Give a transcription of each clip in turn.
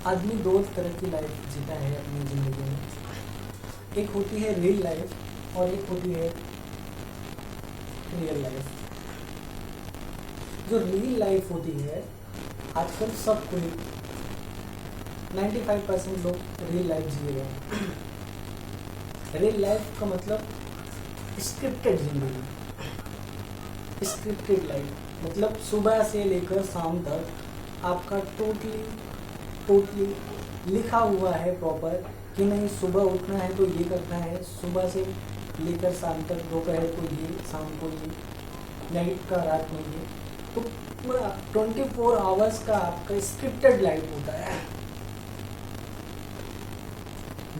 आदमी दो तरह की लाइफ जीता है अपनी ज़िंदगी में। एक होती है रियल लाइफ और एक होती है रियल लाइफ। जो रियल लाइफ होती है, आजकल सब कोई 95% लोग रियल लाइफ जी रहे हैं। रियल लाइफ का मतलब स्क्रिप्टेड जिंदगी, स्क्रिप्टेड लाइफ मतलब सुबह से लेकर शाम तक आपका टोटली लिखा हुआ है प्रॉपर कि नहीं, सुबह उठना है तो ये करना है, सुबह से लेकर शाम तक, दोपहर को ये, शाम को ये, नाइट का रात में ये, तो पूरा 24 आवर्स का आपका स्क्रिप्टेड लाइफ होता है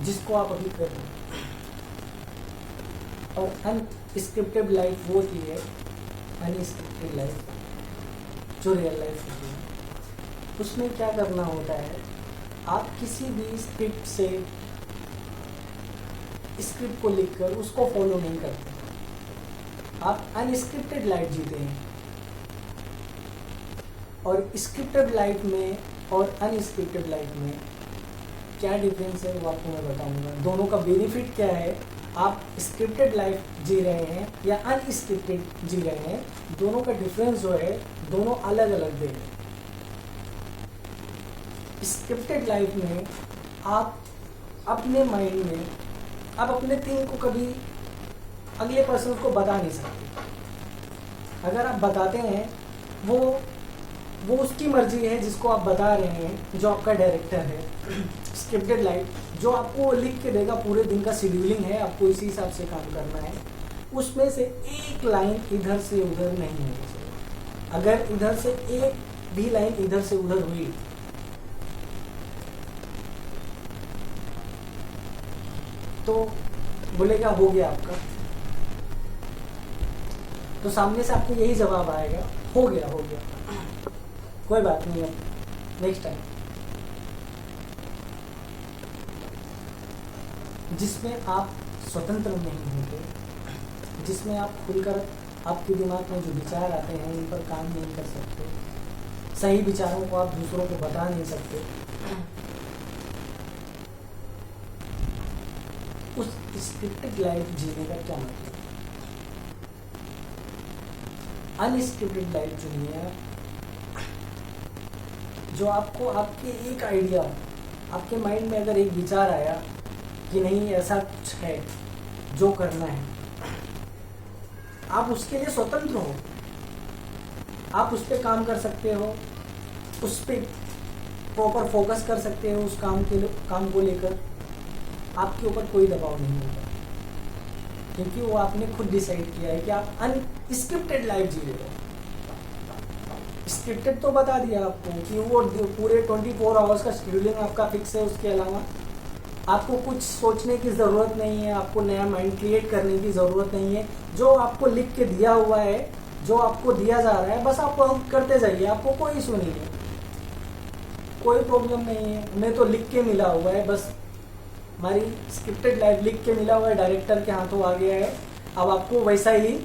जिसको आप अभी कर रहे हैं। और अनस्क्रिप्टेड लाइफ वो होती है, अनस्क्रिप्टेड लाइफ जो रियल लाइफ होती है। उसमें क्या करना होता है, आप किसी भी स्क्रिप्ट से स्क्रिप्ट को लिखकर उसको फॉलो नहीं करते, आप अनस्क्रिप्टेड लाइफ जीते हैं। और स्क्रिप्टेड लाइफ में और अनस्क्रिप्टेड लाइफ में क्या डिफरेंस है वो आपको मैं बताऊंगा। दोनों का बेनिफिट क्या है, आप स्क्रिप्टेड लाइफ जी रहे हैं या अनस्क्रिप्टेड जी रहे हैं, दोनों का डिफरेंस जो है, दोनों अलग अलग दे। स्क्रिप्टेड लाइफ में आप अपने माइंड में, आप अपने थिंग को कभी अगले पर्सन को बता नहीं सकते। अगर आप बताते हैं, वो उसकी मर्जी है जिसको आप बता रहे हैं, जो आपका डायरेक्टर है। स्क्रिप्टेड लाइफ जो आपको लिख के देगा, पूरे दिन का शेड्यूलिंग है, आपको इसी हिसाब से काम करना है, उसमें से एक लाइन इधर से उधर नहीं होनी चाहिए। अगर इधर से एक भी लाइन इधर से उधर हुई तो बोलेगा हो गया आपका, तो सामने से आपको यही जवाब आएगा, हो गया कोई बात नहीं, अब नेक्स्ट टाइम। जिसमें आप स्वतंत्र नहीं होते, जिसमें आप खुलकर आपके दिमाग में जो विचार आते हैं इन पर काम नहीं कर सकते, सही विचारों को आप दूसरों को बता नहीं सकते, उस स्क्रिप्टेड लाइफ जीने का क्या मतलब। अनस्क्रिप्टेड लाइफ जीनिए जो आपको, आपके एक आइडिया, आपके माइंड में अगर एक विचार आया कि नहीं ऐसा कुछ है जो करना है, आप उसके लिए स्वतंत्र हो, आप उस पर काम कर सकते हो, उस पर प्रॉपर फोकस कर सकते हो, उस काम को लेकर आपके ऊपर कोई दबाव नहीं होगा, क्योंकि वो आपने खुद डिसाइड किया है कि आप अनस्क्रिप्टेड लाइफ जी रहे हो। स्क्रिप्टेड तो बता दिया आपको कि वो पूरे 24 आवर्स का शेड्यूलिंग आपका फिक्स है, उसके अलावा आपको कुछ सोचने की ज़रूरत नहीं है, आपको नया माइंड क्रिएट करने की ज़रूरत नहीं है। जो आपको लिख के दिया हुआ है, जो आपको दिया जा रहा है, बस आप करते जाइए, आपको कोई इशू नहीं है, कोई प्रॉब्लम नहीं है। हमें तो लिख के मिला हुआ है, बस हमारी स्क्रिप्टेड लाइफ लिख के मिला हुआ है, डायरेक्टर के हाथों आ गया है। अब आपको वैसा ही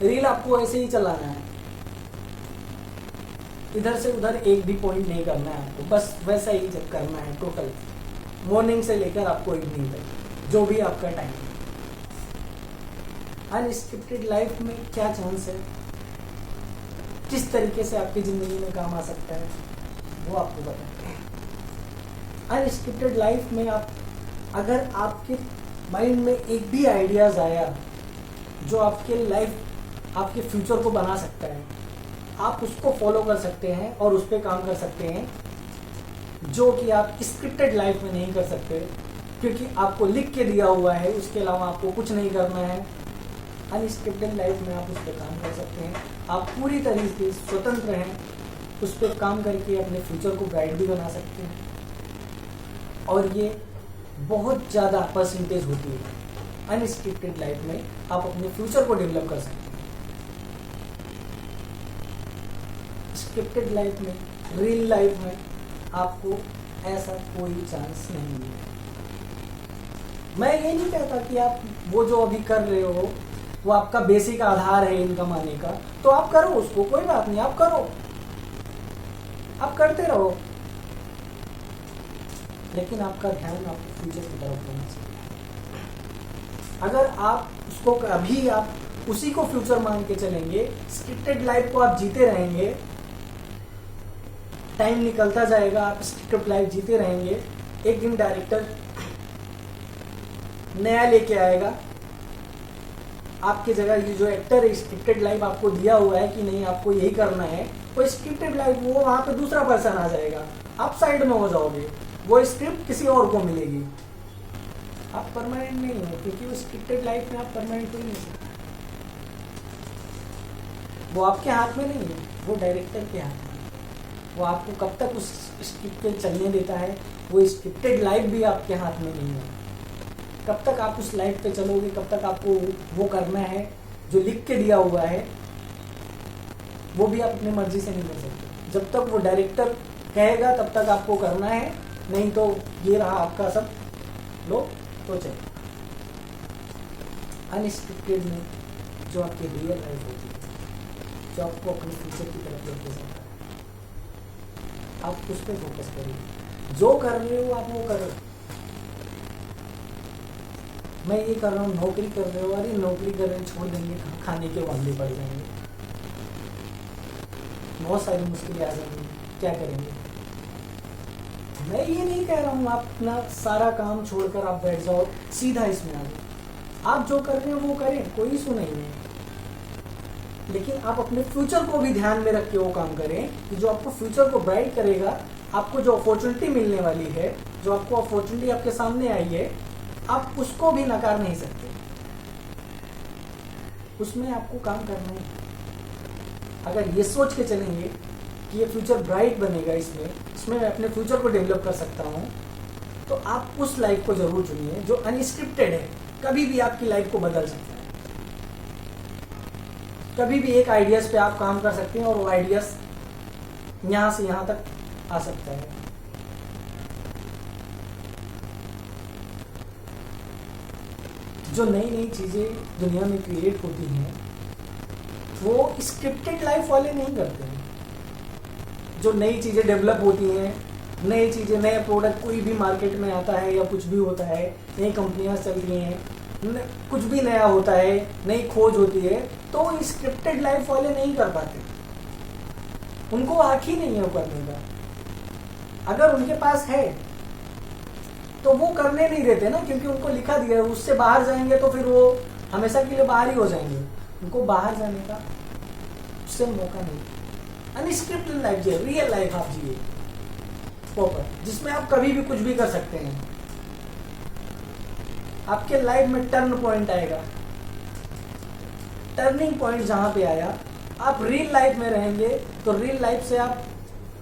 रील, आपको ऐसे ही चलाना है, इधर से उधर एक भी पॉइंट नहीं करना है आपको, बस वैसा ही जब करना है टोटल, मॉर्निंग से लेकर आपको इवनिंग तक, जो भी आपका टाइम है। अनस्क्रिप्टेड लाइफ में क्या चांस है, किस तरीके से आपकी ज़िंदगी में काम आ सकता है, वो आपको बताते हैं। अनस्क्रिप्टेड लाइफ में आप, अगर आपके माइंड में एक भी आइडियाज़ आया जो आपके लाइफ, आपके फ्यूचर को बना सकता है, आप उसको फॉलो कर सकते हैं और उस पर काम कर सकते हैं, जो कि आप स्क्रिप्टेड लाइफ में नहीं कर सकते, क्योंकि आपको लिख के दिया हुआ है, उसके अलावा आपको कुछ नहीं करना है। अनस्क्रिप्टेड लाइफ में आप उस पर काम कर सकते हैं, आप पूरी तरीके से स्वतंत्र हैं, उस पर काम करके अपने फ्यूचर को ब्राइट भी बना सकते हैं। और ये बहुत ज़्यादा परसेंटेज होती है, अनस्क्रिप्टेड लाइफ में आप अपने फ्यूचर को डेवलप कर सकते हैं। स्क्रिप्टेड लाइफ में, रियल लाइफ में आपको ऐसा कोई चांस नहीं है। मैं ये नहीं कहता कि आप वो जो अभी कर रहे हो वो आपका बेसिक आधार है इनकम आने का, तो आप करो उसको, कोई बात नहीं, आप करो, आप करते रहो। लेकिन आपका ध्यान आपके फ्यूचर की तरफ होना चाहिए। अगर आप उसको अभी आप उसी को फ्यूचर मान के चलेंगे, स्क्रिप्टेड लाइफ को आप जीते रहेंगे, टाइम निकलता जाएगा, आप स्क्रिप्टेड लाइफ जीते रहेंगे, एक दिन डायरेक्टर नया लेके आएगा आपकी जगह। ये जो एक्टर है स्क्रिप्टेड लाइफ आपको दिया हुआ है कि नहीं आपको यही करना है, वो स्क्रिप्टेड लाइफ वो वहां पे दूसरा पर्सन आ जाएगा, आप साइड में हो जाओगे, वो स्क्रिप्ट किसी और को मिलेगी, आप परमानेंट नहीं हो, क्योंकि वो स्क्रिप्टेड लाइफ में आप परमानेंट हो ही नहीं सकते। वो आपके हाथ में नहीं है, वो डायरेक्टर के हाथ में। वो आपको कब तक उस स्क्रिप्ट पे चलने देता है, वो स्क्रिप्टेड लाइफ भी आपके हाथ में नहीं है। कब तक आप उस लाइफ पे चलोगे, कब तक आपको वो करना है जो लिख के दिया हुआ है, वो भी आप अपनी मर्जी से नहीं कर सकते। जब तक वो डायरेक्टर कहेगा तब तक आपको करना है, नहीं तो ये रहा आपका सब, लो तो चलो। अनस्क्रिप्टेड में जो आपकी रियल लाइफ होती है, जो आपको अपने फ्यूचर की तरफ लेके जाता है, आप उस पर फोकस करिए। जो कर रहे हो आप वो करो। मैं ये कर रहा हूँ, नौकरी कर रहे हो, अरे नौकरी कर रहे हैं छोड़ देंगे, खाने के वांदे पड़ जाएंगे, बहुत सारी मुश्किलें आ जाएंगी, क्या करेंगे। मैं ये नहीं कह रहा हूँ आप अपना सारा काम छोड़कर आप बैठ जाओ, सीधा इसमें आ जाओ। आप जो कर रहे हो वो करें, कोई इशू नहीं है, लेकिन आप अपने फ्यूचर को भी ध्यान में रख के वो काम करें कि जो आपको फ्यूचर को ब्राइट करेगा। आपको जो अपॉर्चुनिटी मिलने वाली है, जो आपको अपॉर्चुनिटी आपके सामने आई है, आप उसको भी नकार नहीं सकते, उसमें आपको काम करना है। अगर ये सोच के चलेंगे कि ये फ्यूचर ब्राइट बनेगा, इसमें मैं अपने फ्यूचर को डेवलप कर सकता हूँ, तो आप उस लाइफ को जरूर चुनिए जो अनस्क्रिप्टेड है। कभी भी आपकी लाइफ को बदल सकता है, कभी भी एक आइडियाज पे आप काम कर सकते हैं और वो आइडियाज यहाँ से यहाँ तक आ सकता है। जो नई नई चीजें दुनिया में क्रिएट होती हैं वो स्क्रिप्टेड लाइफ वाले नहीं करते हैं। जो नई चीजें डेवलप होती हैं, नई चीजें, नए प्रोडक्ट कोई भी मार्केट में आता है या कुछ भी होता है, नई कंपनियां चल रही हैं, कुछ भी नया होता है, नई खोज होती है, तो स्क्रिप्टेड लाइफ वाले नहीं कर पाते, उनको हक ही नहीं है वो करने का। अगर उनके पास है तो वो करने नहीं देते ना, क्योंकि उनको लिखा दिया है उससे बाहर जाएंगे तो फिर वो हमेशा के लिए बाहर ही हो जाएंगे। उनको बाहर जाने का उससे मौका नहीं। अनस्क्रिप्टेड लाइफ जिए, रियल लाइफ आप जिए प्रॉपर, जिसमें आप कभी भी कुछ भी कर सकते हैं। आपके लाइफ में टर्न पॉइंट आएगा, टर्निंग पॉइंट जहां पे आया, आप रियल लाइफ में रहेंगे तो रियल लाइफ से आप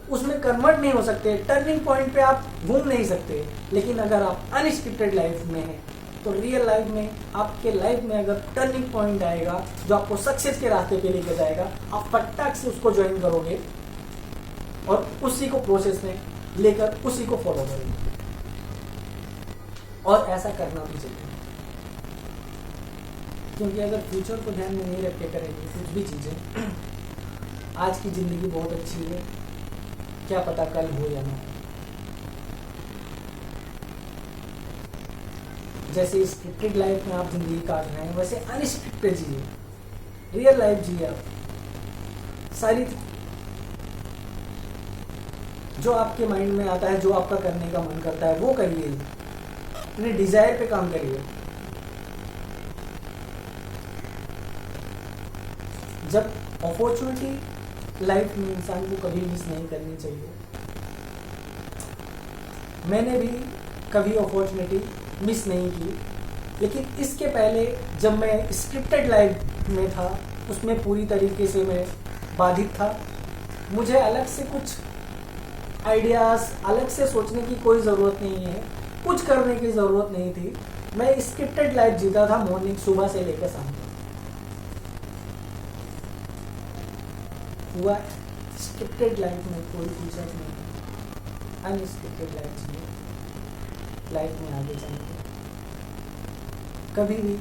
उसमें कन्वर्ट नहीं हो सकते, टर्निंग पॉइंट पे आप घूम नहीं सकते। लेकिन अगर आप अनस्क्रिप्टेड लाइफ में हैं तो रियल लाइफ में आपके लाइफ में अगर टर्निंग पॉइंट आएगा जो आपको सक्सेस के रास्ते पे लेके जाएगा, आप फटाक से उसको ज्वाइन करोगे और उसी को प्रोसेस में लेकर उसी को फॉलो करोगे। और ऐसा करना भी चाहिए, क्योंकि अगर फ्यूचर को ध्यान में नहीं रख के करेंगे कुछ भी चीजें, आज की जिंदगी बहुत अच्छी है, क्या पता कल हो या ना। जैसे स्क्रिप्टेड लाइफ में आप जिंदगी काट रहे हैं, वैसे अनस्क्रिप्टेड जिए, रियल लाइफ जिए। आप सारी जो आपके माइंड में आता है, जो आपका करने का मन करता है वो करिए, अपने डिजायर पे काम करिए। जब अपॉर्चुनिटी लाइफ में इंसान को कभी मिस नहीं करनी चाहिए। मैंने भी कभी अपॉर्चुनिटी मिस नहीं की, लेकिन इसके पहले जब मैं स्क्रिप्टेड लाइफ में था उसमें पूरी तरीके से मैं बाधित था। मुझे अलग से कुछ आइडियाज, अलग से सोचने की कोई ज़रूरत नहीं है, कुछ करने की ज़रूरत नहीं थी। मैं स्क्रिप्टेड लाइफ जीता था, मॉर्निंग सुबह से लेकर शाम तक। हुआ स्क्रिप्टेड लाइफ में कोई फ्यूचर नहीं, अनस्क्रिप्टेड लाइफ में लाइफ में आगे जाएंगे। कभी भी